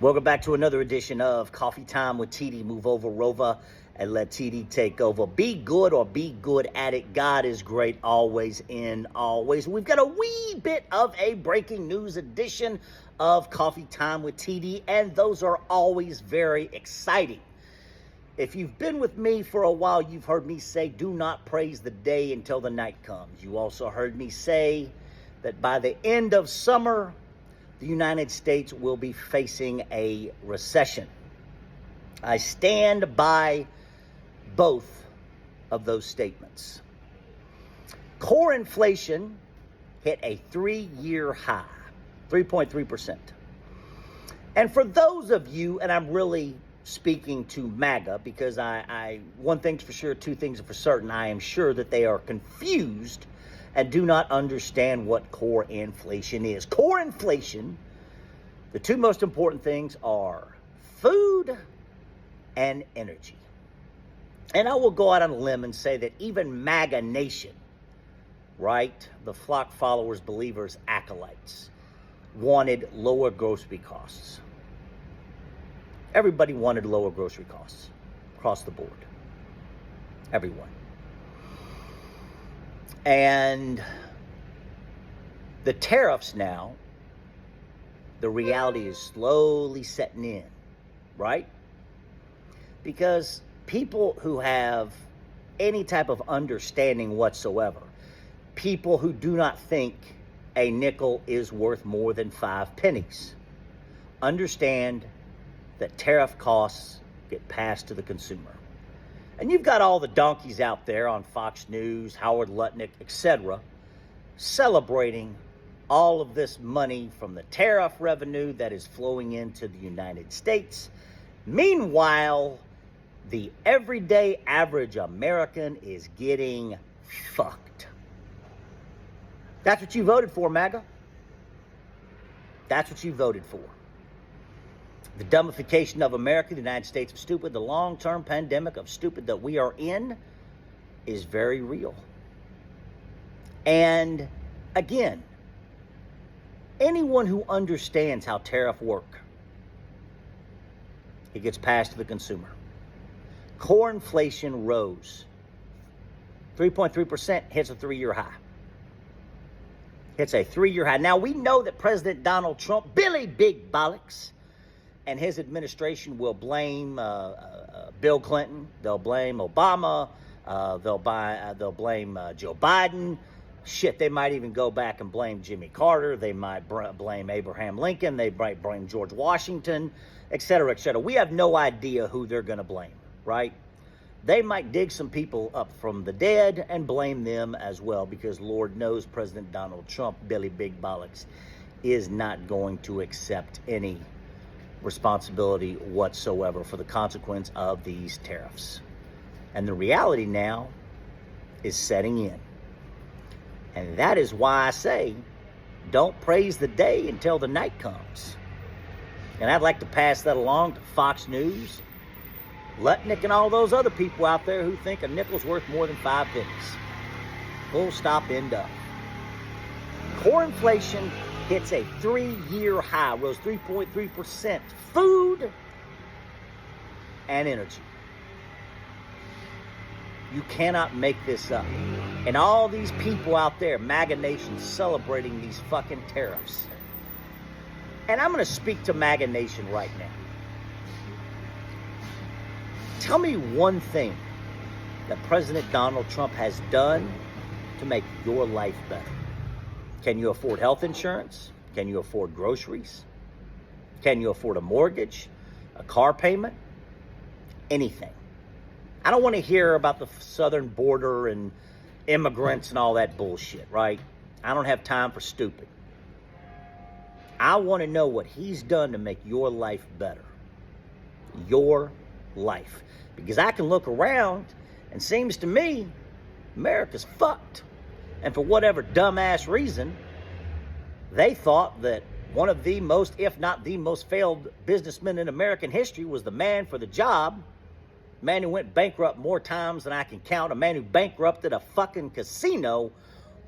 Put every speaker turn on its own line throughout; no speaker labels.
Welcome back to another edition of Coffee Time with TD. Move over, Rover, and let TD take over. Be good or be good at it. God is great always in always. We've got a wee bit of a breaking news edition of Coffee Time with TD, and those are always very exciting. If you've been with me for a while, you've heard me say, do not praise the day until the night comes. You also heard me say that by the end of summer, the United States will be facing a recession. I stand by both of those statements. Core inflation hit a 3-year high, 3.3%. And for those of you, and I'm really speaking to MAGA, because I one thing's for sure, two things are for certain, I am sure that they are confused and do not understand what core inflation is. Core inflation, the two most important things are food and energy. And I will go out on a limb and say that even MAGA Nation, right, the flock followers, believers, acolytes, wanted lower grocery costs. Everybody wanted lower grocery costs across the board. Everyone. And the tariffs now, the reality is slowly setting in, right? Because people who have any type of understanding whatsoever, people who do not think a nickel is worth more than 5 pennies, understand that tariff costs get passed to the consumer. And you've got all the donkeys out there on Fox News, Howard Lutnick, etc., celebrating all of this money from the tariff revenue that is flowing into the United States. Meanwhile, the everyday average American is getting fucked. That's what you voted for, MAGA. That's what you voted for. The dumbification of America, the United States of stupid, the long-term pandemic of stupid that we are in is very real. And again, anyone who understands how tariff work, it gets passed to the consumer. Core inflation rose 3.3%, hits a 3-year high. Hits a 3-year high. Now, we know that President Donald Trump, Billy Big Bollocks, and his administration will blame Bill Clinton. They'll blame Obama. They'll blame Joe Biden. Shit, they might even go back and blame Jimmy Carter. They might blame Abraham Lincoln. They might blame George Washington, et cetera, et cetera. We have no idea who they're going to blame, right? They might dig some people up from the dead and blame them as well, because Lord knows President Donald Trump, Billy Big Bollocks, is not going to accept any responsibility whatsoever for the consequence of these tariffs. And the reality now is setting in. And that is why I say, don't praise the day until the night comes. And I'd like to pass that along to Fox News, Lutnick, and all those other people out there who think a nickel's worth more than 5 pennies. Full stop, end of. Core inflation hits a 3-year high, rose 3.3%. Food and energy. You cannot make this up. And all these people out there, MAGA Nation, celebrating these fucking tariffs. And I'm going to speak to MAGA Nation right now. Tell me one thing that President Donald Trump has done to make your life better. Can you afford health insurance? Can you afford groceries? Can you afford a mortgage, a car payment? Anything. I don't want to hear about the southern border and immigrants and all that bullshit, right? I don't have time for stupid. I want to know what he's done to make your life better. Your life. Because I can look around and seems to me America's fucked. And for whatever dumbass reason, they thought that one of the most, if not the most failed businessmen in American history was the man for the job. A man who went bankrupt more times than I can count. A man who bankrupted a fucking casino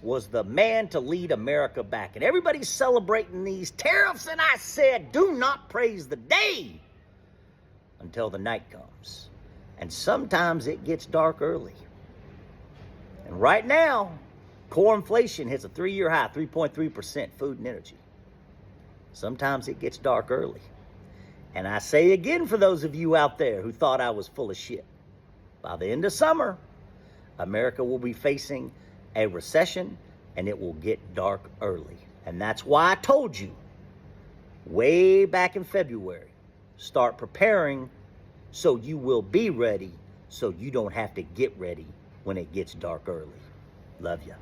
was the man to lead America back. And everybody's celebrating these tariffs, and I said, do not praise the day until the night comes. And sometimes it gets dark early. And right now, core inflation hits a 3-year high, 3.3%, food and energy. Sometimes it gets dark early. And I say again for those of you out there who thought I was full of shit, by the end of summer, America will be facing a recession, and it will get dark early. And that's why I told you way back in February, start preparing so you will be ready, so you don't have to get ready when it gets dark early. Love ya.